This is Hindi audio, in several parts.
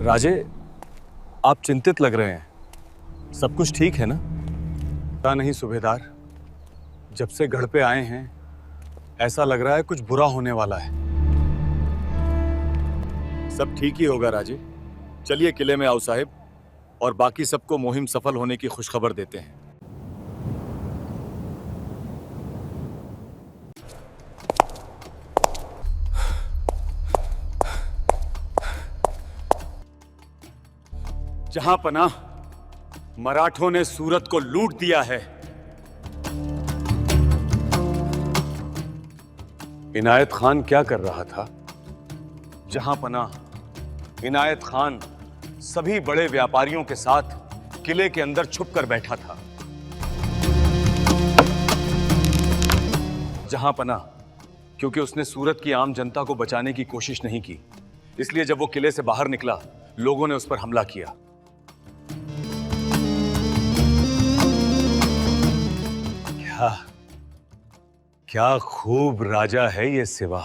राजे, आप चिंतित लग रहे हैं। सब कुछ ठीक है ना? पता नहीं सूबेदार, जब से गढ़ पे आए हैं ऐसा लग रहा है कुछ बुरा होने वाला है। सब ठीक ही होगा राजे। चलिए किले में आओ साहिब, और बाकी सबको मुहिम सफल होने की खुशखबर देते हैं। जहां पनाह मराठों ने सूरत को लूट दिया है, इनायत खान क्या कर रहा था? जहां पनाह इनायत खान सभी बड़े व्यापारियों के साथ किले के अंदर छुप कर बैठा था। जहां पनाह क्योंकि उसने सूरत की आम जनता को बचाने की कोशिश नहीं की, इसलिए जब वो किले से बाहर निकला लोगों ने उस पर हमला किया। क्या खूब राजा है ये सिवा,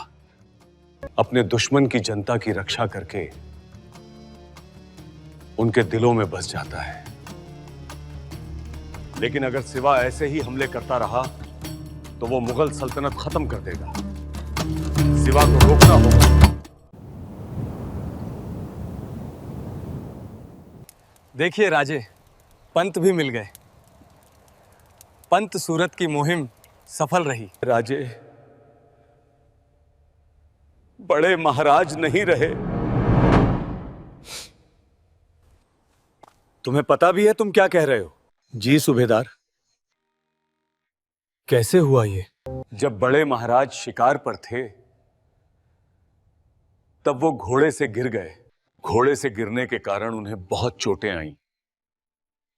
अपने दुश्मन की जनता की रक्षा करके उनके दिलों में बस जाता है। लेकिन अगर सिवा ऐसे ही हमले करता रहा तो वो मुगल सल्तनत खत्म कर देगा। सिवा को रोकना होगा। देखिए राजे, पंत भी मिल गए। पंत सूरत की मुहिम सफल रही। राजे, बड़े महाराज नहीं रहे। तुम्हें पता भी है तुम क्या कह रहे हो? जी सूबेदार। कैसे हुआ ये? जब बड़े महाराज शिकार पर थे तब वो घोड़े से गिर गए। घोड़े से गिरने के कारण उन्हें बहुत चोटें आईं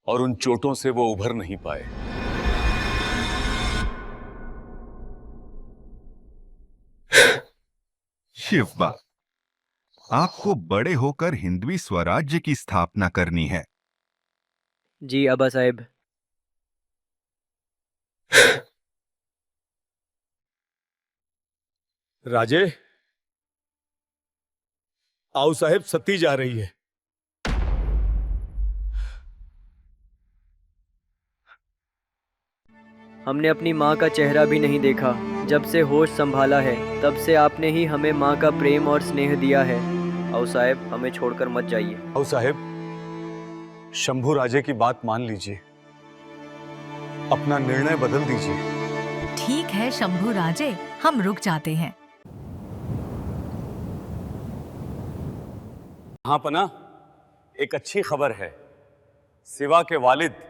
और उन चोटों से वो उभर नहीं पाए। शिवबा, आपको बड़े होकर हिंदवी स्वराज्य की स्थापना करनी है। जी अब्बा साहिब। राजे, आओ साहिब, सती जा रही है। हमने अपनी माँ का चेहरा भी नहीं देखा। जब से होश संभाला है तब से आपने ही हमें माँ का प्रेम और स्नेह दिया है। आओ साहिब, हमें छोड़कर मत जाइए। आओ साहिब, शंभू राजे की बात मान लीजिए, अपना निर्णय बदल दीजिए। ठीक है शंभू राजे, हम रुक जाते हैं। हाँ पना, एक अच्छी खबर है। सिवा के वालिद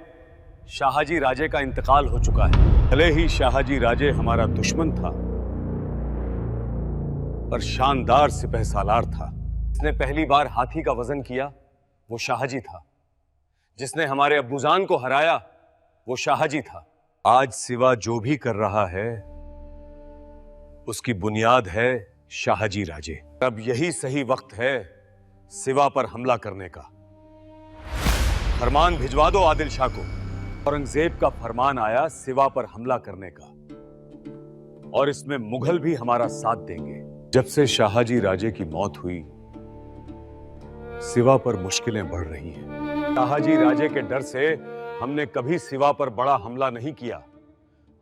शाहजी राजे का इंतकाल हो चुका है। भले ही शाहजी राजे हमारा दुश्मन था, पर शानदार सिपह सालार था। जिसने पहली बार हाथी का वजन किया वो शाहजी था। जिसने हमारे अब्बूजान को हराया वो शाहजी था। आज सिवा जो भी कर रहा है उसकी बुनियाद है शाहजी राजे। अब यही सही वक्त है सिवा पर हमला करने का। फरमान भिजवा दो आदिल शाह को। औरंगजेब का फरमान आया सिवा पर हमला करने का, और इसमें मुगल भी हमारा साथ देंगे। जब से शाहजी राजे की मौत हुई सिवा पर मुश्किलें बढ़ रही हैं। शाहजी राजे के डर से हमने कभी सिवा पर बड़ा हमला नहीं किया,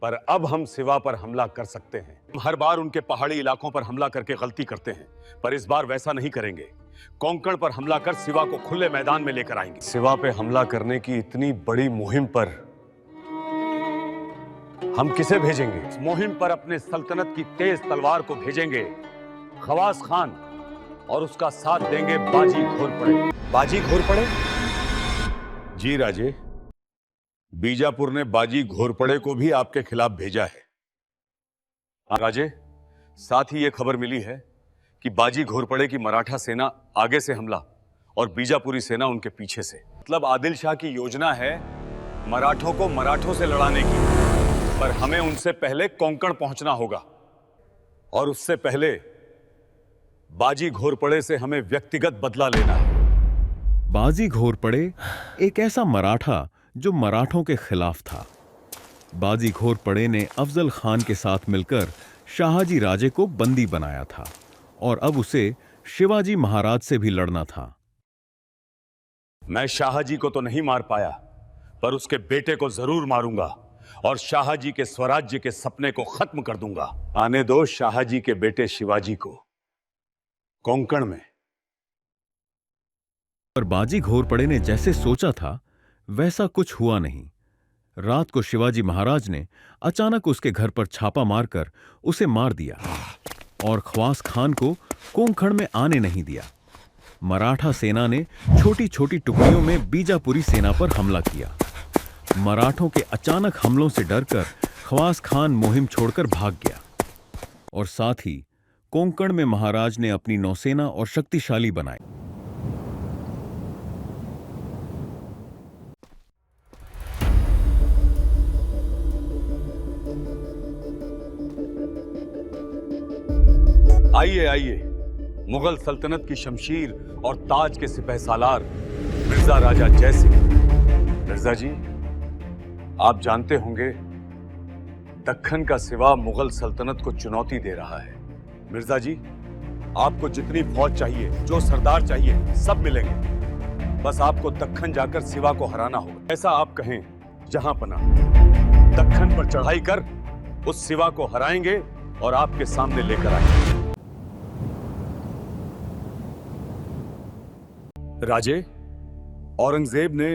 पर अब हम सिवा पर हमला कर सकते हैं। हम हर बार उनके पहाड़ी इलाकों पर हमला करके गलती करते हैं, पर इस बार वैसा नहीं करेंगे। कोंकण पर हमला कर सिवा को खुले मैदान में लेकर आएंगे। सिवा पे हमला करने की इतनी बड़ी मुहिम पर हम किसे भेजेंगे? इस मुहिम पर अपने सल्तनत की तेज तलवार को भेजेंगे, खवास खान, और उसका साथ देंगे बाजी घोरपड़े। बाजी घोरपड़े? जी राजे, बीजापुर ने बाजी घोरपड़े को भी आपके खिलाफ भेजा है। राजे, साथ ही यह खबर मिली है कि बाजी घोरपड़े की मराठा सेना आगे से हमला और बीजापुरी सेना उनके पीछे से। मतलब आदिल शाह की योजना है मराठों को मराठों से लड़ाने की, पर हमें उनसे पहले कोंकण पहुंचना होगा, और उससे पहले बाजी घोरपड़े से हमें व्यक्तिगत बदला लेना है। बाजी घोरपड़े एक ऐसा मराठा जो मराठों के खिलाफ था। बाजी घोरपड़े ने अफजल खान के साथ मिलकर शाहजी राजे को बंदी बनाया था, और अब उसे शिवाजी महाराज से भी लड़ना था। मैं शाहजी को तो नहीं मार पाया, पर उसके बेटे को जरूर मारूंगा और शाहजी के स्वराज्य के सपने को खत्म कर दूंगा। आने दो शाहजी के बेटे शिवाजी को कोंकण में। पर बाजी घोरपड़े ने जैसे सोचा था वैसा कुछ हुआ नहीं। रात को शिवाजी महाराज ने अचानक उसके घर पर छापा मारकर उसे मार दिया और खवास खान को कोंकण में आने नहीं दिया। मराठा सेना ने छोटी छोटी टुकड़ियों में बीजापुरी सेना पर हमला किया। मराठों के अचानक हमलों से डरकर खवास खान मुहिम छोड़कर भाग गया और साथ ही कोंकण में महाराज ने अपनी नौसेना और शक्तिशाली बनाई। आइए आइए, मुगल सल्तनत की शमशीर और ताज के सिपहसालार मिर्जा राजा जय सिंह। मिर्जा जी, आप जानते होंगे दक्खन का सिवा मुगल सल्तनत को चुनौती दे रहा है। मिर्जा जी, आपको जितनी फौज चाहिए, जो सरदार चाहिए, सब मिलेंगे। बस आपको दक्खन जाकर सिवा को हराना होगा। ऐसा आप कहें जहां पना, दक्खन पर चढ़ाई कर उस सिवा को हराएंगे और आपके सामने लेकर आएंगे। राजे, औरंगजेब ने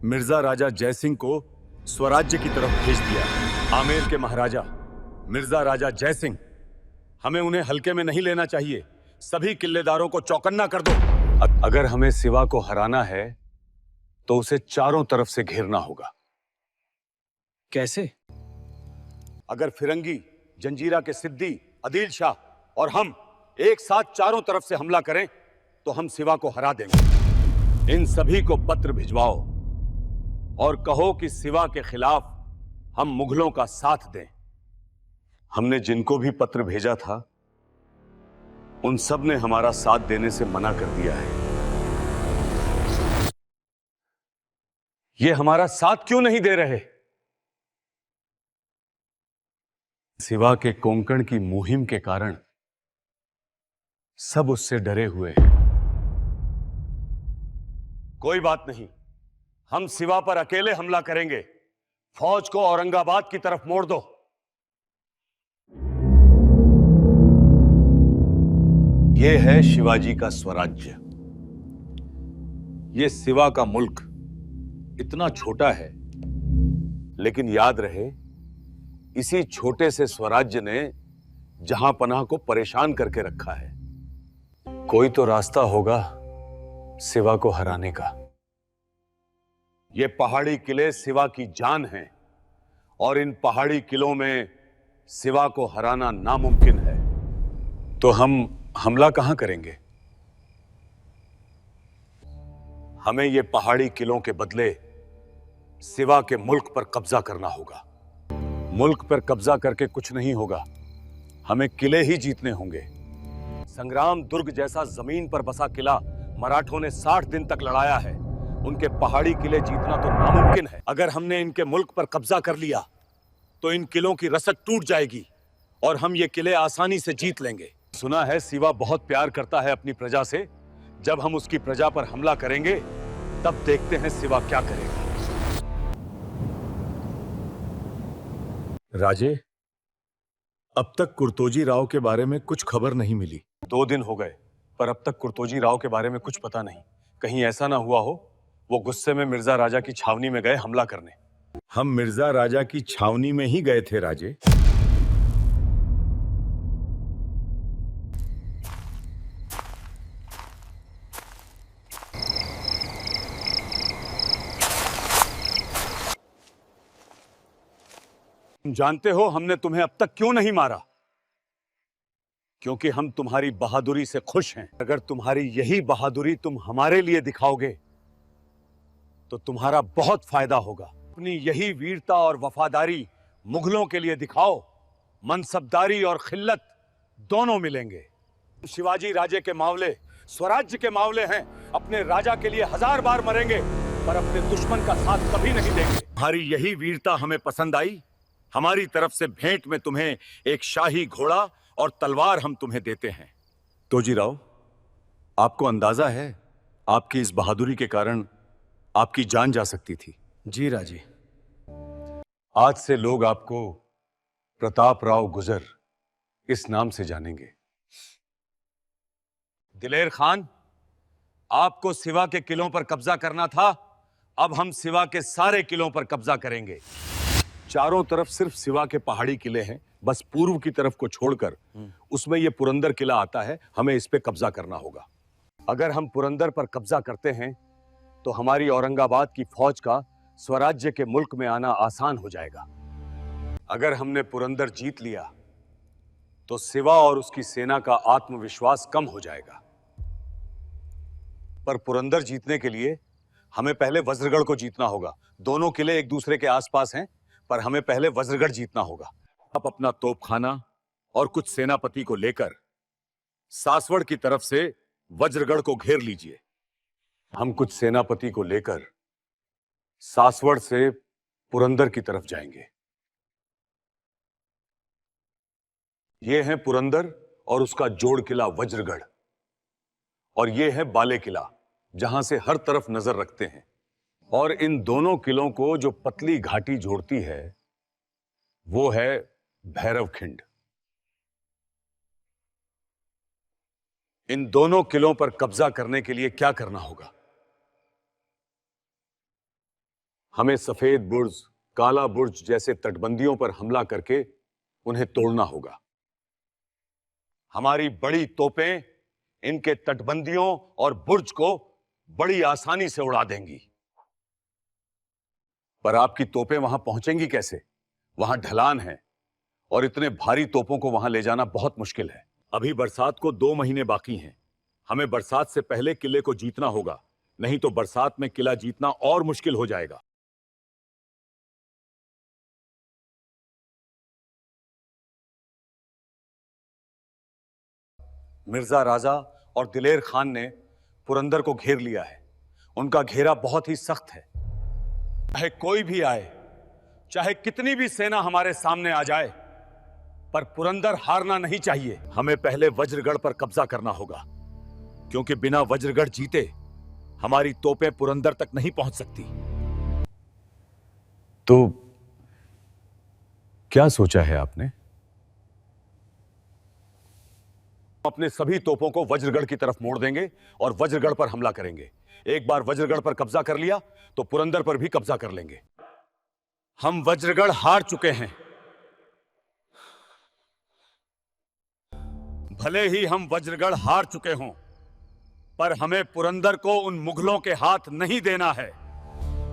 मिर्जा राजा जयसिंह को स्वराज्य की तरफ भेज दिया। आमेर के महाराजा मिर्जा राजा जयसिंह, हमें उन्हें हल्के में नहीं लेना चाहिए। सभी किल्लेदारों को चौकन्ना कर दो। अगर हमें सिवा को हराना है तो उसे चारों तरफ से घेरना होगा। कैसे? अगर फिरंगी, जंजीरा के सिद्दी, आदिल शाह और हम एक साथ चारों तरफ से हमला करें तो हम सिवा को हरा देंगे। इन सभी को पत्र भिजवाओ और कहो कि सिवा के खिलाफ हम मुगलों का साथ दें। हमने जिनको भी पत्र भेजा था उन सब ने हमारा साथ देने से मना कर दिया है। ये हमारा साथ क्यों नहीं दे रहे? सिवा के कोंकण की मुहिम के कारण सब उससे डरे हुए हैं। कोई बात नहीं, हम सिवा पर अकेले हमला करेंगे। फौज को औरंगाबाद की तरफ मोड़ दो। यह है शिवाजी का स्वराज्य। यह सिवा का मुल्क इतना छोटा है, लेकिन याद रहे इसी छोटे से स्वराज्य ने जहां पनाह को परेशान करके रखा है। कोई तो रास्ता होगा सिवा को हराने का। ये पहाड़ी किले सिवा की जान हैं और इन पहाड़ी किलों में सिवा को हराना नामुमकिन है। तो हम हमला कहां करेंगे? हमें ये पहाड़ी किलों के बदले सिवा के मुल्क पर कब्जा करना होगा। मुल्क पर कब्जा करके कुछ नहीं होगा, हमें किले ही जीतने होंगे। संग्राम दुर्ग जैसा जमीन पर बसा किला मराठों ने 60 दिन तक लड़ाया है। उनके पहाड़ी किले जीतना तो नामुमकिन है। अगर हमने इनके मुल्क पर कब्जा कर लिया तो इन किलों की रसद टूट जाएगी और हम ये किले आसानी से जीत लेंगे। सुना है सिवा बहुत प्यार करता है अपनी प्रजा से। जब हम उसकी प्रजा पर हमला करेंगे तब देखते हैं सिवा क्या करेगा। राजे, अब तक कुर्तोजी राव के बारे में कुछ खबर नहीं मिली। 2 दिन हो गए पर अब तक कुर्तोजी राव के बारे में कुछ पता नहीं। कहीं ऐसा ना हुआ हो वो गुस्से में मिर्जा राजा की छावनी में गए हमला करने। हम मिर्जा राजा की छावनी में ही गए थे राजे। जानते हो हमने तुम्हें अब तक क्यों नहीं मारा? क्योंकि हम तुम्हारी बहादुरी से खुश हैं। अगर तुम्हारी यही बहादुरी तुम हमारे लिए दिखाओगे तो तुम्हारा बहुत फायदा होगा। अपनी यही वीरता और वफादारी मुगलों के लिए दिखाओ, मनसबदारी और खिल्लत दोनों मिलेंगे। शिवाजी राजे के मावले, स्वराज्य के मावले हैं। अपने राजा के लिए 1000 बार मरेंगे पर अपने दुश्मन का साथ कभी नहीं देंगे। तुम्हारी यही वीरता हमें पसंद आई। हमारी तरफ से भेंट में तुम्हें एक शाही घोड़ा और तलवार हम तुम्हें देते हैं। तोजी राव, आपको अंदाजा है आपकी इस बहादुरी के कारण आपकी जान जा सकती थी। जी राजे। आज से लोग आपको प्रताप राव गुजर इस नाम से जानेंगे। दिलेर खान, आपको सिवा के किलों पर कब्जा करना था, अब हम सिवा के सारे किलों पर कब्जा करेंगे। चारों तरफ सिर्फ सिवा के पहाड़ी किले हैं, बस पूर्व की तरफ को छोड़कर उसमें यह पुरंदर किला आता है, हमें इस पे कब्जा करना होगा। अगर हम पुरंदर पर कब्जा करते हैं तो हमारी औरंगाबाद की फौज का स्वराज्य के मुल्क में आना आसान हो जाएगा। अगर हमने पुरंदर जीत लिया तो सिवा और उसकी सेना का आत्मविश्वास कम हो जाएगा। पर पुरंदर जीतने के लिए हमें पहले वज्रगढ़ को जीतना होगा। दोनों किले एक दूसरे के आसपास हैं, पर हमें पहले वज्रगढ़ जीतना होगा। आप अपना तोपखाना और कुछ सेनापति को लेकर सासवड़ की तरफ से वज्रगढ़ को घेर लीजिए। हम कुछ सेनापति को लेकर सासवड़ से पुरंदर की तरफ जाएंगे। यह है पुरंदर और उसका जोड़ किला वज्रगढ़, और यह है बाले किला जहां से हर तरफ नजर रखते हैं। और इन दोनों किलों को जो पतली घाटी जोड़ती है वो है भैरवखिंड। इन दोनों किलों पर कब्जा करने के लिए क्या करना होगा? हमें सफेद बुर्ज, काला बुर्ज जैसे तटबंदियों पर हमला करके उन्हें तोड़ना होगा। हमारी बड़ी तोपें इनके तटबंदियों और बुर्ज को बड़ी आसानी से उड़ा देंगी। पर आपकी तोपें वहां पहुंचेंगी कैसे? वहां ढलान है और इतने भारी तोपों को वहां ले जाना बहुत मुश्किल है। अभी बरसात को 2 महीने बाकी हैं। हमें बरसात से पहले किले को जीतना होगा, नहीं तो बरसात में किला जीतना और मुश्किल हो जाएगा। मिर्जा राजा और दिलेर खान ने पुरंदर को घेर लिया है। उनका घेरा बहुत ही सख्त है। चाहे कोई भी आए, चाहे कितनी भी सेना हमारे सामने आ जाए, पर पुरंदर हारना नहीं चाहिए। हमें पहले वज्रगढ़ पर कब्जा करना होगा, क्योंकि बिना वज्रगढ़ जीते हमारी तोपें पुरंदर तक नहीं पहुंच सकती। तो क्या सोचा है आपने? अपने सभी तोपों को वज्रगढ़ की तरफ मोड़ देंगे और वज्रगढ़ पर हमला करेंगे। एक बार वज्रगढ़ पर कब्जा कर लिया तो पुरंदर पर भी कब्जा कर लेंगे। हम वज्रगढ़ हार चुके हैं। भले ही हम वज्रगढ़ हार चुके हों, पर हमें पुरंदर को उन मुगलों के हाथ नहीं देना है।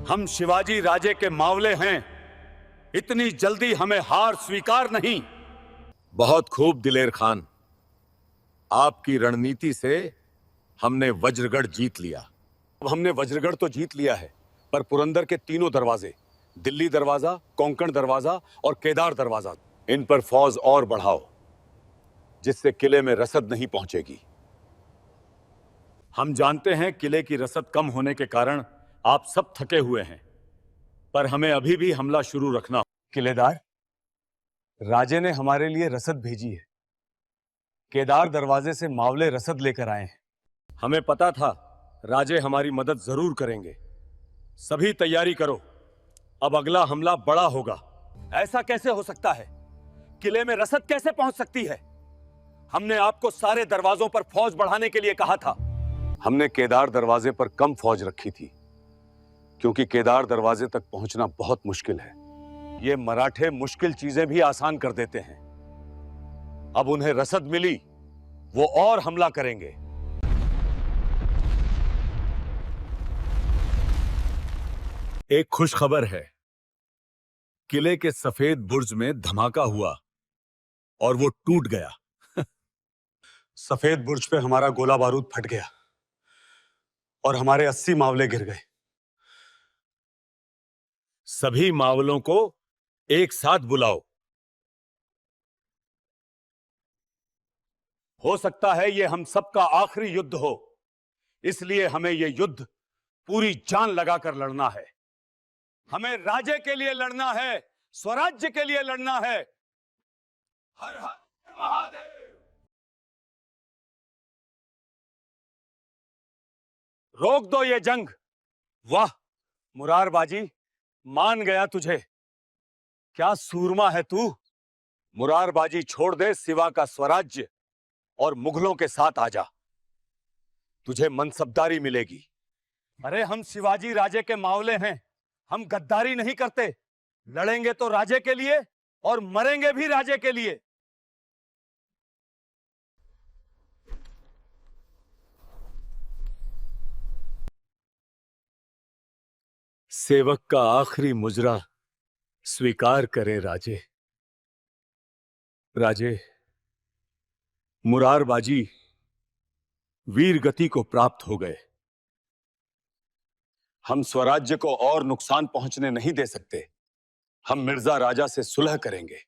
हम शिवाजी राजे के मावले हैं, इतनी जल्दी हमें हार स्वीकार नहीं। बहुत खूब दिलेर खान, आपकी रणनीति से हमने वज्रगढ़ जीत लिया। अब हमने वज्रगढ़ तो जीत लिया है, पर पुरंदर के तीनों दरवाजे, दिल्ली दरवाजा, कोंकण दरवाजा और केदार दरवाजा, इन पर फौज और बढ़ाओ, जिससे किले में रसद नहीं पहुंचेगी। हम जानते हैं किले की रसद कम होने के कारण आप सब थके हुए हैं, पर हमें अभी भी हमला शुरू रखना। किलेदार, राजे ने हमारे लिए रसद भेजी है। केदार दरवाजे से मावले रसद लेकर आए हैं। हमें पता था राजे हमारी मदद जरूर करेंगे। सभी तैयारी करो, अब अगला हमला बड़ा होगा। ऐसा कैसे हो सकता है? किले में रसद कैसे पहुंच सकती है? हमने आपको सारे दरवाजों पर फौज बढ़ाने के लिए कहा था। हमने केदार दरवाजे पर कम फौज रखी थी, क्योंकि केदार दरवाजे तक पहुंचना बहुत मुश्किल है। ये मराठे मुश्किल चीजें भी आसान कर देते हैं। अब उन्हें रसद मिली, वो और हमला करेंगे। एक खुश खबर है, किले के सफेद बुर्ज में धमाका हुआ और वो टूट गया। सफेद बुर्ज पे हमारा गोला बारूद फट गया और हमारे 80 मावले गिर गए। सभी मावलों को एक साथ बुलाओ। हो सकता है ये हम सबका आखिरी युद्ध हो, इसलिए हमें ये युद्ध पूरी जान लगाकर लड़ना है। हमें राजे के लिए लड़ना है, स्वराज्य के लिए लड़ना है। हर हर महादेव। रोक दो ये जंग। वाह, मुरारबाजी, मान गया तुझे। क्या सूरमा है तू। मुरारबाजी छोड़ दे सिवा का स्वराज्य और मुगलों के साथ आ जा, तुझे मनसबदारी मिलेगी। अरे हम शिवाजी राजे के मावले हैं, हम गद्दारी नहीं करते। लड़ेंगे तो राजे के लिए और मरेंगे भी राजे के लिए। सेवक का आखिरी मुजरा स्वीकार करे राजे। राजे, मुरारबाजी वीर गति को प्राप्त हो गए। हम स्वराज्य को और नुकसान पहुंचने नहीं दे सकते। हम मिर्जा राजा से सुलह करेंगे।